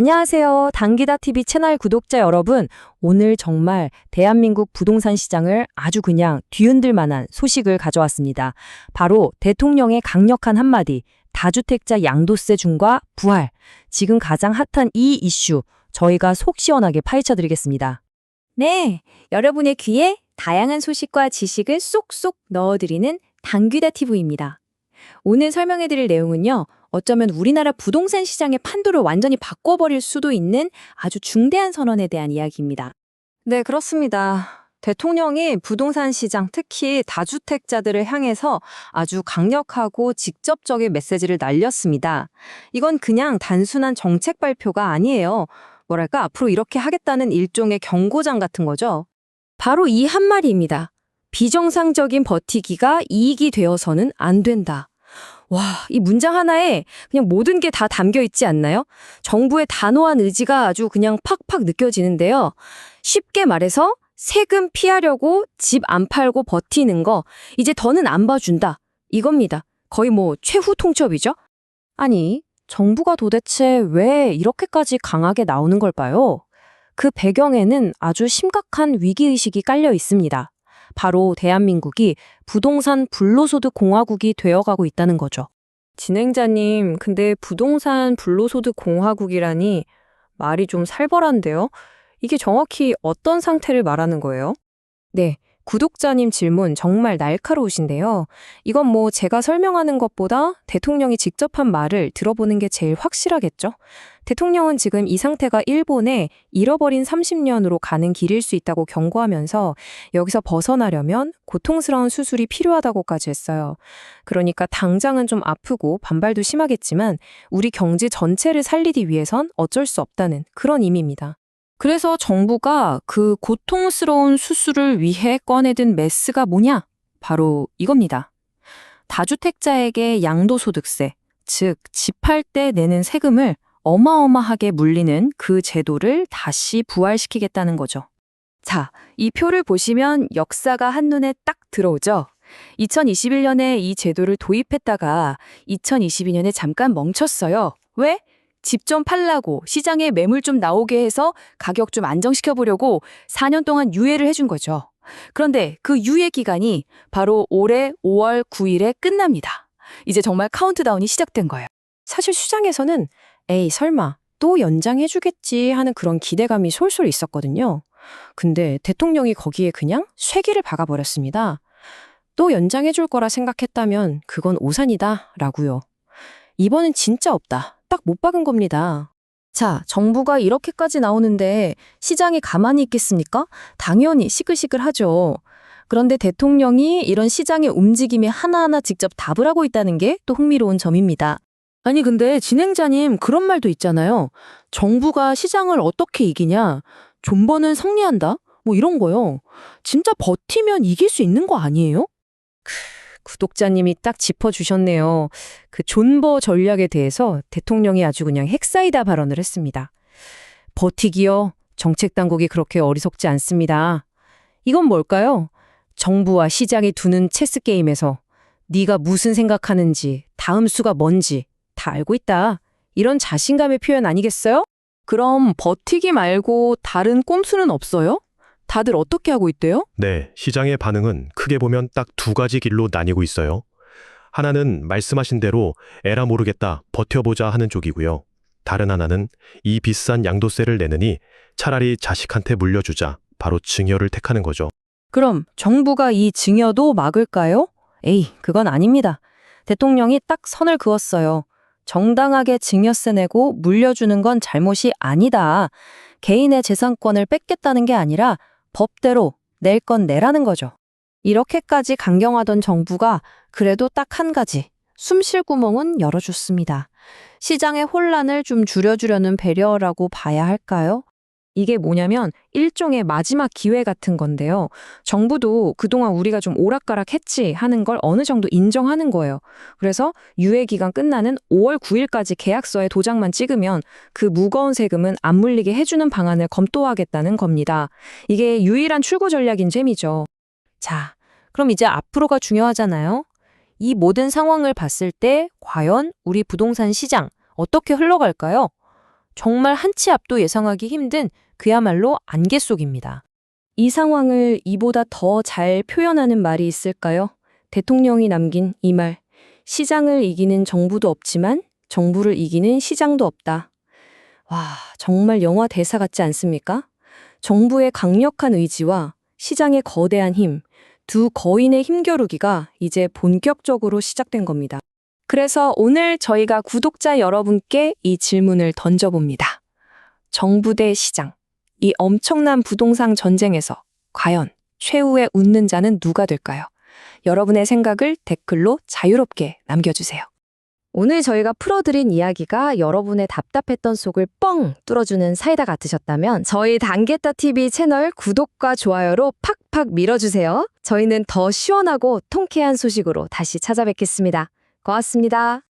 안녕하세요. 당기다TV 채널 구독자 여러분. 오늘 정말 대한민국 부동산 시장을 아주 그냥 뒤흔들 만한 소식을 가져왔습니다. 바로 대통령의 강력한 한마디, 다주택자 양도세 중과 부활. 지금 가장 핫한 이 이슈, 저희가 속 시원하게 파헤쳐드리겠습니다. 네, 여러분의 귀에 다양한 소식과 지식을 쏙쏙 넣어드리는 당귀다TV입니다. 오늘 설명해드릴 내용은요, 어쩌면 우리나라 부동산 시장의 판도를 완전히 바꿔버릴 수도 있는 아주 중대한 선언에 대한 이야기입니다. 네, 그렇습니다. 대통령이 부동산 시장, 특히 다주택자들을 향해서 아주 강력하고 직접적인 메시지를 날렸습니다. 이건 그냥 단순한 정책 발표가 아니에요. 뭐랄까, 앞으로 이렇게 하겠다는 일종의 경고장 같은 거죠. 바로 이 한마디입니다. 비정상적인 버티기가 이익이 되어서는 안 된다. 와, 이 문장 하나에 그냥 모든 게 다 담겨 있지 않나요? 정부의 단호한 의지가 아주 그냥 팍팍 느껴지는데요. 쉽게 말해서 세금 피하려고 집 안 팔고 버티는 거 이제 더는 안 봐준다. 이겁니다. 거의 뭐 최후 통첩이죠? 아니, 정부가 도대체 왜 이렇게까지 강하게 나오는 걸까요? 그 배경에는 아주 심각한 위기의식이 깔려 있습니다. 바로 대한민국이 부동산 불로소득 공화국이 되어가고 있다는 거죠. 진행자님, 근데 부동산 불로소득 공화국이라니 말이 좀 살벌한데요? 이게 정확히 어떤 상태를 말하는 거예요? 네, 구독자님 질문 정말 날카로우신데요. 이건 뭐 제가 설명하는 것보다 대통령이 직접 한 말을 들어보는 게 제일 확실하겠죠? 대통령은 지금 이 상태가 일본의 잃어버린 30년으로 가는 길일 수 있다고 경고하면서 여기서 벗어나려면 고통스러운 수술이 필요하다고까지 했어요. 그러니까 당장은 좀 아프고 반발도 심하겠지만 우리 경제 전체를 살리기 위해선 어쩔 수 없다는 그런 의미입니다. 그래서 정부가 그 고통스러운 수술을 위해 꺼내든 메스가 뭐냐? 바로 이겁니다. 다주택자에게 양도소득세, 즉 집할 때 내는 세금을 어마어마하게 물리는 그 제도를 다시 부활시키겠다는 거죠. 자, 이 표를 보시면 역사가 한눈에 딱 들어오죠? 2021년에 이 제도를 도입했다가 2022년에 잠깐 멈췄어요. 왜? 집 좀 팔라고 시장에 매물 좀 나오게 해서 가격 좀 안정시켜 보려고 4년 동안 유예를 해준 거죠. 그런데 그 유예 기간이 바로 올해 5월 9일에 끝납니다. 이제 정말 카운트다운이 시작된 거예요. 사실 시장에서는 에이 설마 또 연장해주겠지 하는 그런 기대감이 솔솔 있었거든요. 근데 대통령이 거기에 그냥 쇠기를 박아버렸습니다. 또 연장해줄 거라 생각했다면 그건 오산이다 라고요. 이번엔 진짜 없다. 딱 못 박은 겁니다. 자, 정부가 이렇게까지 나오는데 시장이 가만히 있겠습니까? 당연히 시끌시끌하죠. 그런데 대통령이 이런 시장의 움직임에 하나하나 직접 답을 하고 있다는 게 또 흥미로운 점입니다. 아니 근데 진행자님 그런 말도 있잖아요. 정부가 시장을 어떻게 이기냐? 존버는 승리한다? 뭐 이런 거요. 진짜 버티면 이길 수 있는 거 아니에요? 구독자님이 딱 짚어주셨네요. 그 존버 전략에 대해서 대통령이 아주 그냥 핵사이다 발언을 했습니다. 버티기요. 정책당국이 그렇게 어리석지 않습니다. 이건 뭘까요? 정부와 시장이 두는 체스게임에서 네가 무슨 생각하는지, 다음 수가 뭔지 다 알고 있다. 이런 자신감의 표현 아니겠어요? 그럼 버티기 말고 다른 꼼수는 없어요? 다들 어떻게 하고 있대요? 네, 시장의 반응은 크게 보면 딱 두 가지 길로 나뉘고 있어요. 하나는 말씀하신 대로 에라 모르겠다, 버텨보자 하는 쪽이고요. 다른 하나는 이 비싼 양도세를 내느니 차라리 자식한테 물려주자, 바로 증여를 택하는 거죠. 그럼 정부가 이 증여도 막을까요? 에이, 그건 아닙니다. 대통령이 딱 선을 그었어요. 정당하게 증여세 내고 물려주는 건 잘못이 아니다. 개인의 재산권을 뺏겠다는 게 아니라 법대로 낼 건 내라는 거죠. 이렇게까지 강경하던 정부가 그래도 딱 한 가지, 숨 쉴 구멍은 열어줬습니다. 시장의 혼란을 좀 줄여주려는 배려라고 봐야 할까요? 이게 뭐냐면 일종의 마지막 기회 같은 건데요. 정부도 그동안 우리가 좀 오락가락했지 하는 걸 어느 정도 인정하는 거예요. 그래서 유예 기간 끝나는 5월 9일까지 계약서에 도장만 찍으면 그 무거운 세금은 안 물리게 해주는 방안을 검토하겠다는 겁니다. 이게 유일한 출구 전략인 셈이죠. 자, 그럼 이제 앞으로가 중요하잖아요. 이 모든 상황을 봤을 때 과연 우리 부동산 시장 어떻게 흘러갈까요? 정말 한 치 앞도 예상하기 힘든 그야말로 안개 속입니다. 이 상황을 이보다 더 잘 표현하는 말이 있을까요? 대통령이 남긴 이 말. 시장을 이기는 정부도 없지만 정부를 이기는 시장도 없다. 와, 정말 영화 대사 같지 않습니까? 정부의 강력한 의지와 시장의 거대한 힘, 두 거인의 힘겨루기가 이제 본격적으로 시작된 겁니다. 그래서 오늘 저희가 구독자 여러분께 이 질문을 던져봅니다. 정부 대 시장, 이 엄청난 부동산 전쟁에서 과연 최후의 웃는 자는 누가 될까요? 여러분의 생각을 댓글로 자유롭게 남겨주세요. 오늘 저희가 풀어드린 이야기가 여러분의 답답했던 속을 뻥 뚫어주는 사이다 같으셨다면 저희 단계따TV 채널 구독과 좋아요로 팍팍 밀어주세요. 저희는 더 시원하고 통쾌한 소식으로 다시 찾아뵙겠습니다. 고맙습니다.